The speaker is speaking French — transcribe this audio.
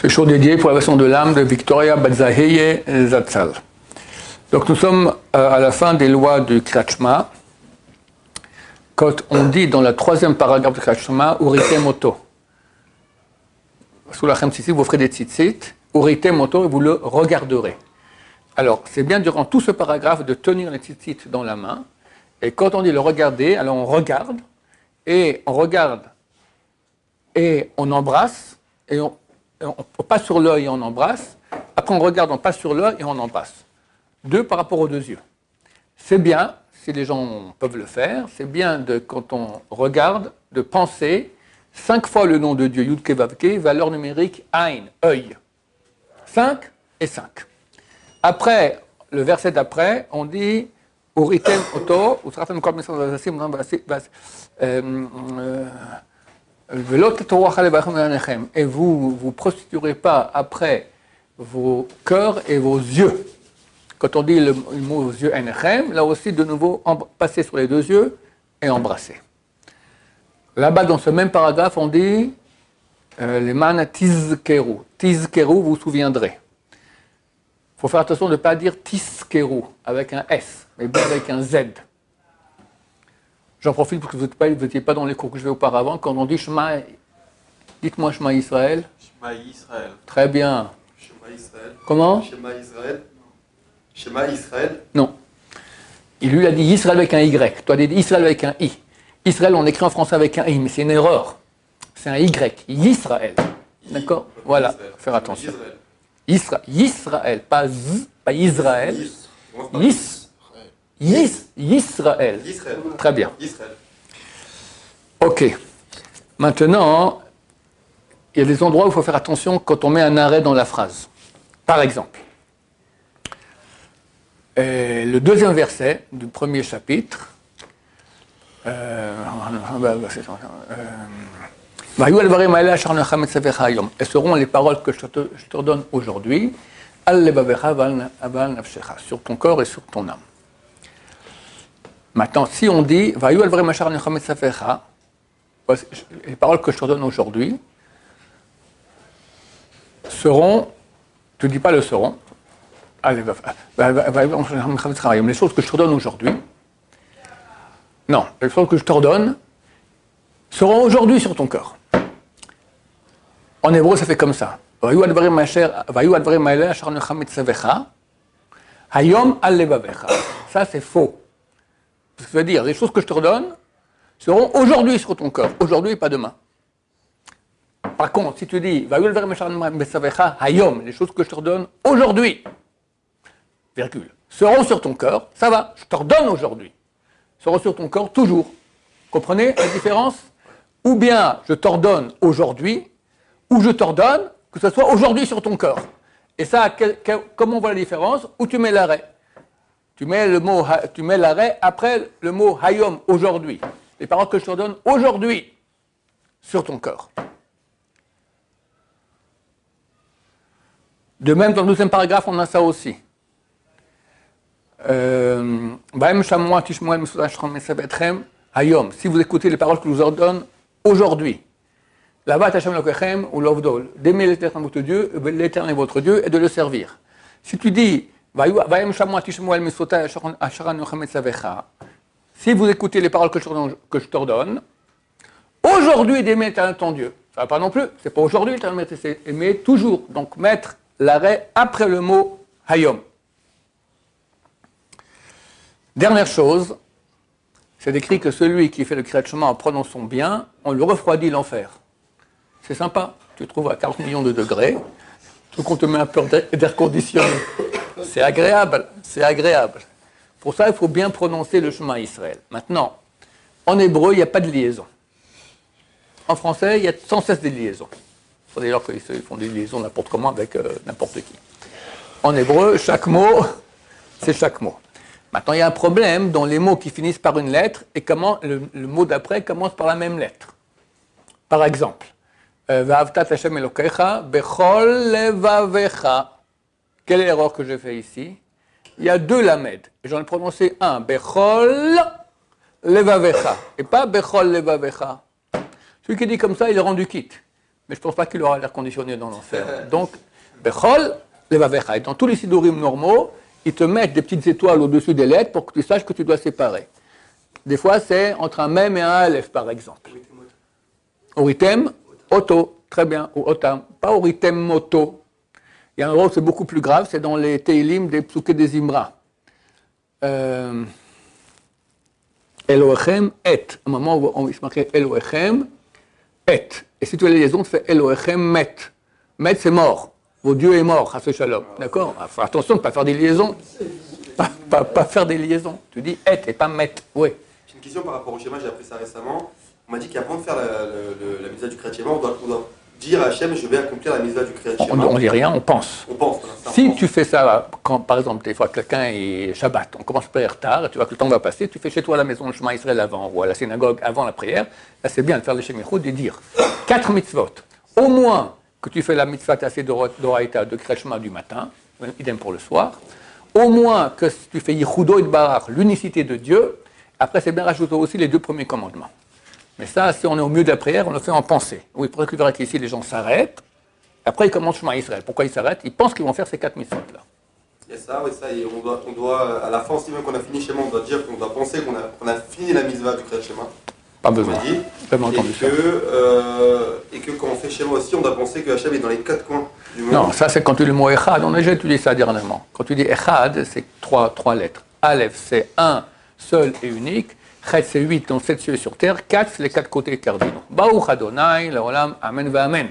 Ce jour dédié pour la version de l'âme de Victoria Batzaheye Zatzal. Donc nous sommes à la fin des lois du Kriyat Shema. Quand on dit dans le troisième paragraphe du Kriyat Shema, Urite Moto. Sous la Tzitzit, vous ferez des tzitzit, Urite Moto, et vous le regarderez. Alors, c'est bien durant tout ce paragraphe de tenir les tzitzit dans la main. Et quand on dit le regarder, alors on regarde, et on embrasse, et on passe sur l'œil et on embrasse. Après, on regarde, on passe sur l'œil et on embrasse. Deux par rapport aux deux yeux. C'est bien, si les gens peuvent le faire, c'est bien quand on regarde, de penser 5 fois le nom de Dieu, Yud Ke Vav Ke, valeur numérique, Ain, œil. 5 et 5. Après, le verset d'après, on dit Uritem Oto, et vous ne prostituerez pas après vos cœurs et vos yeux. Quand on dit le mot yeux enechem, là aussi de nouveau passer sur les deux yeux et embrasser. Là-bas dans ce même paragraphe on dit les man tizkeru. Tizkeru, vous vous souviendrez. Il faut faire attention de ne pas dire tizkeru avec un S, mais bien avec un Z. J'en profite parce que vous n'étiez pas dans les cours que je fais auparavant. Quand on dit Shema, dites-moi Shema Israël. Shema Israël. Très bien. Shema Israël. Comment? Shema Israël. Shema Israël. Non. Il lui a dit Israël avec un Y. Toi, tu as dit Israël avec un I. Israël, on écrit en français avec un I, mais c'est une erreur. C'est un Y. Yisraël. D'accord? Voilà. Israël. Faire attention. Yisraël. Pas Z, pas Israël. Yisraël. Très bien. Israël. Ok. Maintenant, il y a des endroits où il faut faire attention quand on met un arrêt dans la phrase. Par exemple, le deuxième verset du premier chapitre, et seront les paroles que je te donne aujourd'hui, sur ton corps et sur ton âme. Maintenant, si on dit les paroles que je te donne aujourd'hui seront, tu ne dis pas le seront, les choses que je te donne aujourd'hui, non, les choses que je t'ordonne seront aujourd'hui sur ton corps. En hébreu, ça fait comme ça. Ça, c'est faux. Ça veut dire, les choses que je te redonne seront aujourd'hui sur ton corps, aujourd'hui et pas demain. Par contre, si tu dis, les choses que je te redonne aujourd'hui, virgule, seront sur ton corps, ça va, je t'ordonne aujourd'hui, seront sur ton corps toujours. Comprenez la différence? Ou bien je t'ordonne aujourd'hui, ou je t'ordonne que ce soit aujourd'hui sur ton corps. Et ça, comment on voit la différence? Où tu mets l'arrêt? Tu mets l'arrêt après le mot hayom, aujourd'hui. Les paroles que je te donne aujourd'hui sur ton corps. De même, dans le deuxième paragraphe, on a ça aussi. Hayom, si vous écoutez les paroles que je vous ordonne aujourd'hui. Là-bas, Hashem Lokechem ou Lovdol, d'aimer l'Éternel votre Dieu et de le servir. Si tu dis si vous écoutez les paroles que je t'ordonne, aujourd'hui d'aimer l'Éternel ton Dieu. Ça ne va pas non plus, c'est pas aujourd'hui l'Éternel, c'est aimer toujours. Donc mettre l'arrêt après le mot Hayom. Dernière chose, c'est décrit que celui qui fait le Kriyat Shema en prononçant bien, on lui refroidit l'enfer. C'est sympa, tu te trouves à 40 millions de degrés, tout qu'on te met un peu d'air conditionné. C'est agréable, c'est agréable. Pour ça, il faut bien prononcer le Shema Israël. Maintenant, en hébreu, il n'y a pas de liaison. En français, il y a sans cesse des liaisons. Il faut d'ailleurs qu'ils font des liaisons n'importe comment avec n'importe qui. En hébreu, chaque mot, c'est chaque mot. Maintenant, il y a un problème dans les mots qui finissent par une lettre et comment le mot d'après commence par la même lettre. Par exemple, Va'avtat Hashem Elokecha bechol levavecha. Quelle est l'erreur que j'ai fait ici? Il y a deux lamed. Et j'en ai prononcé un, bechol levavecha, et pas bechol levavecha. Celui qui dit comme ça, il est rendu quitte. mais je ne pense pas qu'il aura l'air conditionné dans l'enfer. Donc, Bechol, Levavecha. Et dans tous les sidurim normaux, ils te mettent des petites étoiles au-dessus des lettres pour que tu saches que tu dois séparer. Des fois, c'est entre un mem et un aleph, par exemple. Oritem, Oto, très bien, ou Otam. Pas Oritem, Moto. Il y a un endroit où c'est beaucoup plus grave, c'est dans les Teilim des Psuké des Imra. Elohechem et. À un moment où il se marquait Elohechem et. Et si tu as les liaisons, tu fais Elohechem met. Met, c'est mort. Votre Dieu est mort, Chasvé Shalom. D'accord? Attention de ne pas faire des liaisons. Pas faire des liaisons. Tu dis et et pas met. Oui. J'ai une question par rapport au schéma, j'ai appris ça récemment. On m'a dit qu'avant de faire la mitzvah du Kriyat Shema, on doit dire à Hachem, je vais accomplir la mitzvah du Kriyat Shema. On ne dit rien, on pense. On pense. Voilà, ça, si tu fais ça, quand par exemple, des fois quelqu'un est Shabbat, on commence à prier tard, et tu vois que le temps va passer, tu fais chez toi à la maison le Shema Israël avant, ou à la synagogue avant la prière, là c'est bien de faire le Shemichot, de dire 4 mitzvot. Au moins que tu fais la mitzvah tassée d'Oraïta de Kriyat Shema du matin, idem pour le soir. Au moins que tu fais Yichudo et Barach, l'unicité de Dieu. Après, c'est bien rajouter aussi les 2 premiers commandements. Mais ça, si on est au milieu de la prière, on le fait en pensée. Oui, pour que tu verras qu'ici, les gens s'arrêtent. Après, ils commencent Shema Israël. Pourquoi ils s'arrêtent? Ils pensent qu'ils vont faire ces 4 mitzvot-là. Il y a ça, oui, ça. Et on doit, à la fin, si même qu'on a fini Shema, on doit dire qu'on doit penser qu'on a fini la mitzvah du Kriyat Shema. Pas besoin. Et que quand on fait Shema aussi, on doit penser que Hachem est dans les 4 coins du monde. Non, ça c'est quand tu dis le mot Echad. On a déjà étudié ça dernièrement. Quand tu dis Echad, c'est 3 lettres. Aleph, c'est un, seul et unique. Chet, c'est 8, donc 7 cieux sur terre. 4, c'est les 4 côtés cardinaux. Baruch Adonai, Leolam, Amen, Amen.